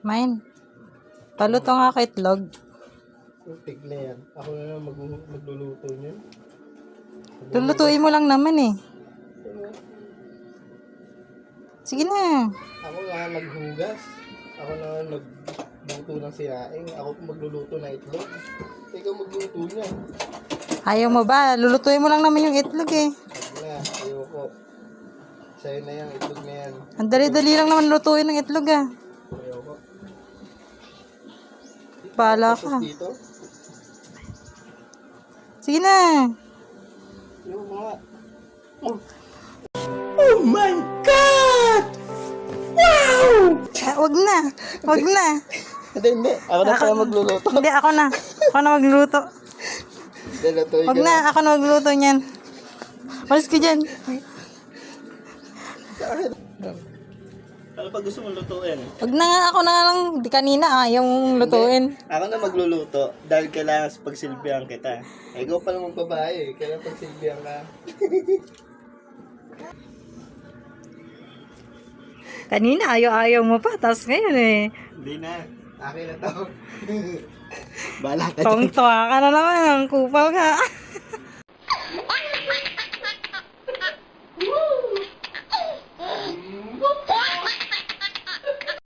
Main. Paluto nga ako itlog. Tig na yan. Ako na lang magluluto niyan. Lulutuin mo lang naman eh. Sige na. Ako nga naghugas. Ako na nagluto ng siraing. Ako magluluto ng itlog. Ikaw magluto niya. Ayaw mo ba? Lulutuin mo lang naman yung itlog eh. Huwag na. Ayoko. Sa'yo na yan. Itlog na yan. Ang dali-dali lang naman lutuin ng itlog ah. Ayoko. Bahala Tapos ka. dito. Sige na. Ayoko nga. Oh my God! Wow! Wag na. Wag na. Hindi. Ako na pala magluluto. Hindi, ako na. Ako na magluluto. Lutuin Wag ka na. Ako na magluluto niyan. Malis ka dyan. Ano pa gusto mong lutuin? Wag na nga. Ako na nga lang. Di kanina ayaw mong lutuin. Ako na magluluto dahil kailangan pagsilbihan kita. Ikaw pa naman babae. Kailangan pagsilbihan ka. Kanina ayaw mo pa. Tapos ngayon eh. Hindi na. Akin na to. Bala ka dyan. Tong-tuwa ka na naman. Ang kupal ka.